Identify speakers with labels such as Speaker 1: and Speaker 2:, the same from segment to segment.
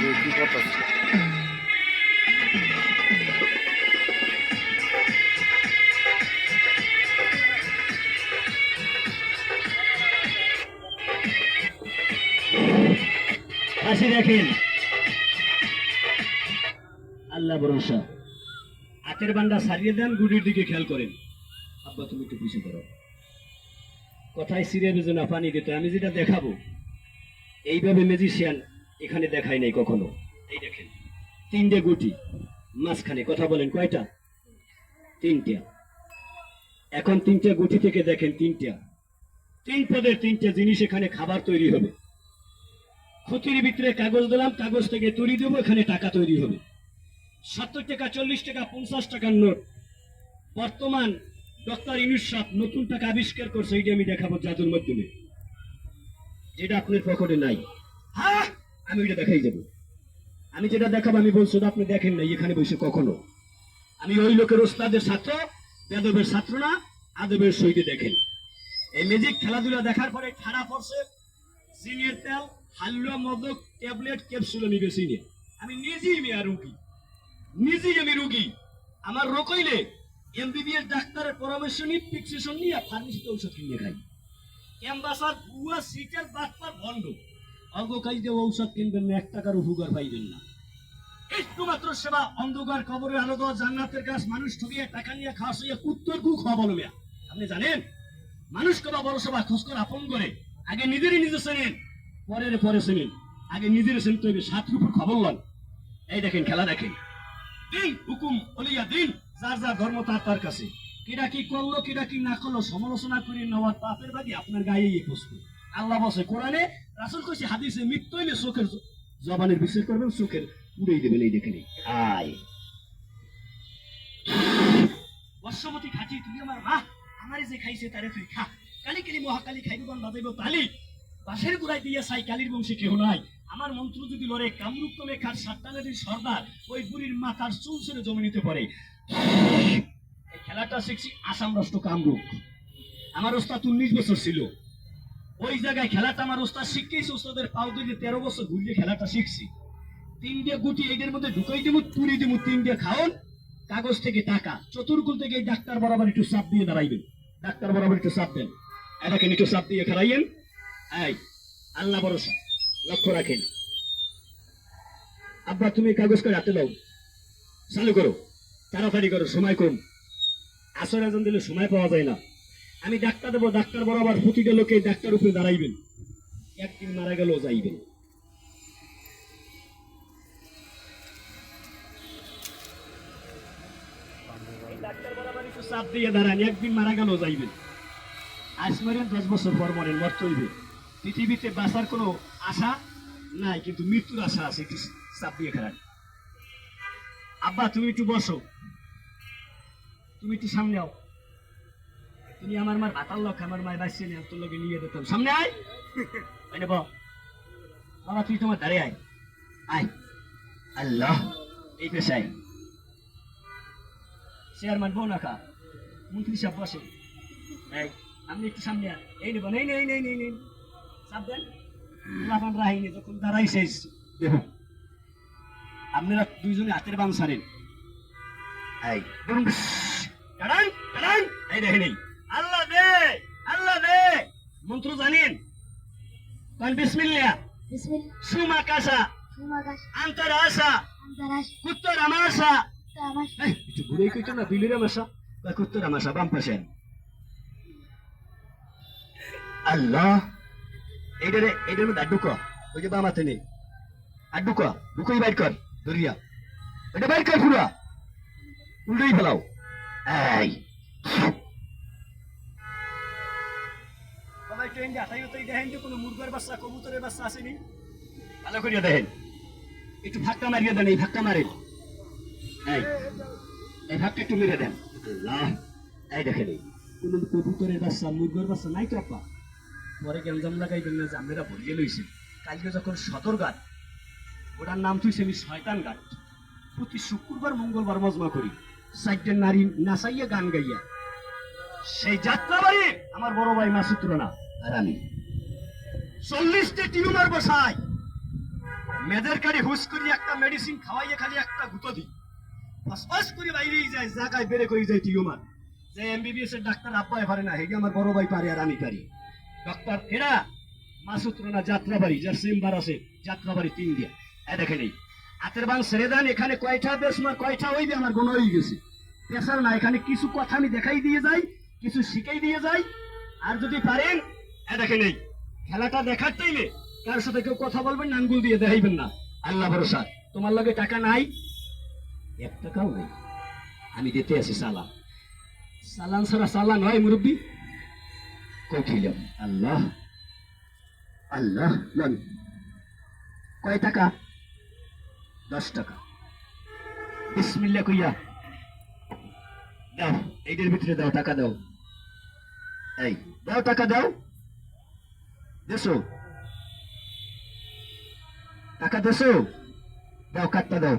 Speaker 1: কি করতেছে?
Speaker 2: হাসি দেখেন, আল্লাহ ভরসা। হাতের বান্ডা সারিয়ে দেন, গুড়ির দিকে খেয়াল করেন। আব্বা তুমি একটু পিছিয়ে করো, কথায় সিরিয়াল না পানি দিতে। আমি যেটা দেখাবো এইভাবে ম্যাজিশিয়ান এখানে দেখায় নাই কখনো। এই দেখেন, তিনটে গুটি মাঝখানে, কথা বলেন কয়টা? তিনটা। এখন তিনটা গুটি থেকে দেখেন তিন পদের তিনটা জিনিস এখানে খাবার তৈরি হবে। খুঁটির ভিতরে কাগজ দিলাম, কাগজ থেকে তৈরি দেবো, এখানে টাকা তৈরি হবে। 70 টাকা, 40 টাকা, 50 টাকার নোট। বর্তমান ডক্টর ইউনুস সাহেব নতুন টাকা আবিষ্কার করছে, এইটা আমি দেখাবো জাদুর মাধ্যমে, যেটা আপনার পকেটে নাই। হ্যাঁ, আমি ওইটা দেখাই যাবো। আমি যেটা দেখাবো আমি বলছি আপনি দেখেন নাই এখানে বসে কখনো। আমি ওই লোকের ওস্তাদের ছাত্র, বেদবের ছাত্র না, আদবের সহিতে দেখেন। এই ম্যাজিক খেলাধুলা দেখার পরে ঠাড়া পড়ছে, সিনিয়র তেল, হালুয়া, মদক, ট্যাবলেট, ক্যাপসুল আমি বেশি নিয়ে। আমি নিজেই মেয়া রুগী, নিজেই আমি রুগী। আমার রোগ হইলে এমবিবিএস ডাক্তারের পরামর্শ নিয়ে, ফিক্সেশন নিয়ে ফার্মেসিতে ঔষধ কিনে খাই। ক্যাম্বাসার বুয়া সিটের বাটপার ভণ্ড অঙ্গ কাজ দিয়ে ঔষধ কিনবেন না, 1 টাকার উপকার পাইবেন না। একটু মাত্র সেবা, অন্ধকার কবরে আলো দেওয়া, জান্নাতের গাছ, মানুষ ঠকিয়ে টাকা নিয়ে খাওয়া শুয়ে কুত্তর কু খাওয়া বলো মেয়া। আপনি জানেন মানুষ কবা বড় সভা খোঁজ করে আপন করে, আগে নিজেরই নিজে চেনেন, পরে চেনেন। আগে নিজের চিনতে হবে, 7 রূপের খবর লন। এই দেখেন খেলা দেখেন, দিন হুকুম অলিয়া দিন, যার যার ধর্ম তার কাছে। কিরা কি করলো কিরা কি না করলো সমালোচনা করে নেওয়ার পাপের বাদী আপনার গায়ে বসবে। আল্লাহ বসে কোরআনে, রাসূল কইছে হাদিসে, মৃত্যু হইলে চোখের জবানের বিচার করবেন, চোখের উড়েই দেবেন। এই দেখেন, আয় বর্ষমতী খাঁচি, তুমি আমার মা, আমারে যে খাইছে তারে তুই খা। কালি কালি মহাকালী খাইব গান বাজাইব তালি, বাঁশের গুড়াই দিয়ে চাই কালির বংশে কেহ নাই। আমার মন্ত্র যদি লড়ে কামরূপ তো মেখার 7টা নদীর সর্দার, ওই বুড়ির মাথার চুল ছেড়ে জমে নিতে পারে। এই খেলাটা শিখছি আসাম রাষ্ট্র কামরূপ। আমার ওস্তাদ 19 বছর ছিল ওই জায়গায়। খেলাটা আমার ওস্তাদ শিখেছি, ওস্তাদের পাও দিয়ে 13 বছর ঘুরিয়ে খেলাটা শিখছি। 3টে গুটি এইটার মধ্যে ঢুকাই দিব, তুলি দিব, 3টে খাওন, কাগজ থেকে টাকা। চতুর্কুল থেকে এই ডাক্তার বরাবর একটু চাপ দিয়ে দাঁড়াইবেন, ডাক্তার বরাবর একটু চাপ দেন, এটাকে একটু চাপ দিয়ে খেলাইয়েন। এই আল্লাহ ভরসা, লক্ষ্য রাখেন। আব্বা তুমি কাগজ করে হাতে দাও, চালু করো, তাড়াতাড়ি করো, সময় কম। আসর আজান দিলে সময় পাওয়া যায় না। আমি ডাক্তার দেবো, ডাক্তার বরাবর প্রতিটা লোকে ডাক্তার উপরে দাঁড়াইবেন, একদিন মারা গেলেও যাইবেন। ডাক্তার বরাবর একটু চাপ দিয়ে দাঁড়ান, একদিন মারা গেলেও যাইবেন। আজ মরেন, 10 বছর পর মরেন, মরতে হইবে। পৃথিবীতে বাঁচার কোনো আশা নাই, কিন্তু মৃত্যুর আশা আছে। একটু চাপ দিয়ে খেলান। আব্বা তুমি একটু বসো, তুমি একটু সামনে আও। তুমি আমার মার ভাতার লোক, আমার মায়ের বাঁচিয়ে নিয়ে তোর লোকে নিয়ে দিতাম। সামনে আয়, বাবা তুই তোমার দাঁড়িয়ে আয়, আয়। আল্লাহ, এই পেশায় চেয়ারম্যান বউ না খা, মন্ত্রী সাহেব বসে। এই আপনি একটু সামনে আয়, এই নেব, নেই নেই নেই নেই নেই, চাপ দেন। লাফান রাহিনী যখন দাঁড়াই শেষ, দেখুন আপনারা দুইজনে হাতের বাম ছাড়েন। এই কারণ কারণ এই দেখেন, আল্লাহ দে, আল্লাহ দে। মন্ত্র জানেন? বিসমিল্লাহ, সুমা কাসা, আন্তর আশা, কুত্তর আমাশা। একটু ঘুরে কইতো না, বিলের আমাশা বা কুত্তর আমাশা, বাম পাশে। আল্লাহ, এইটার মধ্যে আড্ডুক, ওই যে বাম হাতে নেই, আড্ডুক ঢুকোই বাইর কর, ধরিয়া এটা বাইর কর, পুরা উল্টেই ফেলাও। এই সবাই ট্রেন হাতাই হতাই দেখেন যে কোনো মুরগার বাচ্চা, কবুতরের বাচ্চা আসেনি, ভালো করিয়া দেখেন। একটু ভাগটা মারিয়ে দেন, এই ভাগটা মারেন, এই ভাগটা একটু মেরে দেন। আল্লাহ, এই দেখেন কোন কবুতরের বাচ্চা, মুরগার বাচ্চা নাই তো আপা। পরে গেঞ্জাম লাগাইবেন না যে আমরা ভরিয়ে লইছি। কালকে যখন সদরঘাট, ওটার নাম তুইছে আমি শয়তান ঘাট। প্রতি শুক্রবার মঙ্গলবার মজমা করি, 4টে নারী নাচাইয়া গান গাইয়া। সেই যাত্রা বাড়ি আমার বড় ভাই মাসুদ রানা আর আমি 40টে টিউমার বসাই। মেজের কাড়ি হুস করি একটা মেডিসিন খাওয়াইয়ে খালি একটা গুঁতো দিই, ফসফস করে বাইরেই যায়, জায়গায় বেড়ে করে যায় টিউমার। যে এমবিবিএস এর ডাক্তার আব্বাই পারে না, হেগে আমার বড় ভাই পারে আর আমি পারি। ডক্টর এরা মাসুদ রানা যাত্রাবাড়ি, যার চেম্বার আছে যাত্রাবাড়ি 3 দিয়া, দেখে নেই হাতের বান ছেড়ে দেন। এখানে কয়টা বেশমার কয়টা হইবে আমার গোনা হয়ে গেছে। পেশাল না, এখানে কিছু কথা আমি দেখাই দিয়ে যাই, কিছু শিখাই দিয়ে যাই। আর যদি পারেন দেখে নেই খেলাটা দেখার টাইমে কার সাথে কেউ কথা বলবেন না, আঙ্গুল দিয়ে দেখাইবেন না। আল্লাহ ভরসা। তোমার লগে টাকা নাই, 1 টাকাও নেই, আমি দিতে আছি সালাম। সালাম ছাড়া সালাম হয় মুরব্বী? কঠিলাম আল্লাহ আল্লাহ। লন কয় টাকা? 10 টাকা। বিসমিল্লাহ কইয়া দাও, এইটার ভিতরে দাও, টাকা দাও। এই দাও, টাকা দাও, দেশো টাকা, দেশো দাও, কাটটা দাও,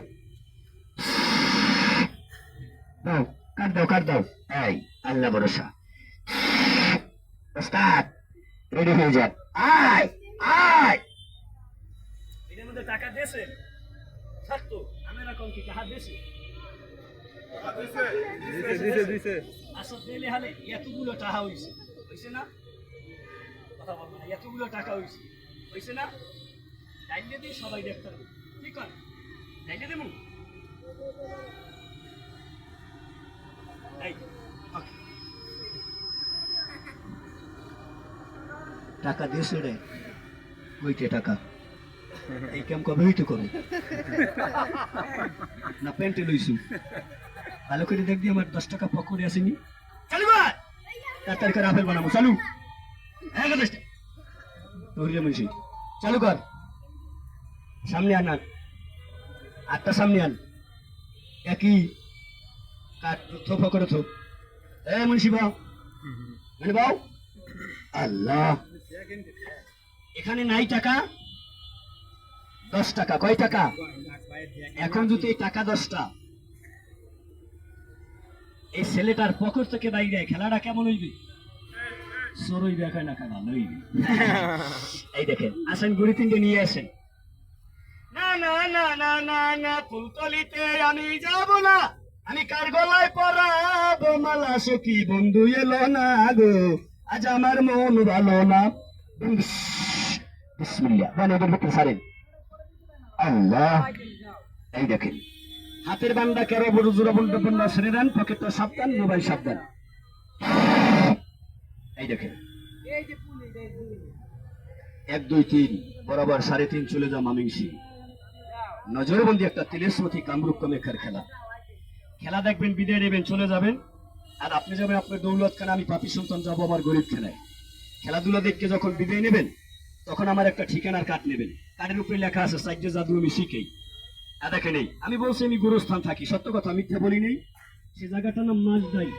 Speaker 2: দাও কাট দাও, কাট দাও। এই আল্লাহ ভরসা। ওস্তাদ রেডি হয়ে যান, আয় আয়। এটার মধ্যে টাকা দেছে থাকতো, আমি এরকম কি টাকা দেছে? আচ্ছা দিলে হালে এতগুলো টাকা হইছে, হইছে না? কথা বলবো না, এতগুলো টাকা হইছে, হইছে না? ডাইলে দিয়ে সবাই দেখতে হবে, ঠিক আছে? ডাইলে দেবো টাকা দিয়েছে রে, ওইটে টাকা। এই কাম কবে হইতে করো না, প্যান্টে লইছু ভালো করে দেখবি। আমার 10 টাকা পকেটে আসেনি, চালু কর তাড়াতাড়ি করে আপেল বানাবো, চালু। হ্যাঁ 10 টাকা তোরিয়া মনসি, চালু কর। সামনে আন, 8টা সামনে আন, একই কাট থো পকেটে থো। এ মুন্সি বাও, মানে বাও। আল্লাহ, এখানে নাই টাকা, 10 টাকা। কয় টাকা? এখন যদি এই টাকা 10টা এই ছেলেটার পকেট থেকে বাইরে খেলাটা কেমন হইবে? সর হইবে, একা না ভালো হইবে। এই দেখেন, আসেন গুড়ি 3টে নিয়ে আসেন। না না না না না না, ফুলতলিতে আমি যাব না, আমি কার গলায় পরাবো মালা, সখী বন্ধু এলো না গো, আজ আমার মন ভালো না। বিসমিল্লাহ মানে এদের ভিতরে সারেন। আল্লাহ, এই দেখেন হাতের বান্ডা কেরো বড় জোড়া বন্ধ বন্ধা ছেড়ে দেন, পকেটটা সাবধান, মোবাইল সাবধান। এই দেখেন 1 2 3 বরাবর 3.5 চলে যাও মামিংসি। নজরবন্দি একটা তিলেসমতি কামরূপ কামেখার খেলা। খেলা দেখবেন, বিদায় নেবেন, চলে যাবেন। আর আপনি যাবেন আপনার দৌলত খানা, আমি পাপি সন্তান যাবো আমার গরিব খেলায়। খেলাধুলা দেখতে যখন বিদায় নেবেন তখন আমার একটা ঠিকানার কার্ড নেবেন, কার্ডের উপরে লেখা আছে সাইডে জাদু আমি শিখেই। দেখে নেই আমি বলছি আমি গুরুস্থান থাকি, সত্য কথা মিথ্যা বলি নেই। সে জায়গাটার নাম মাঝদাই।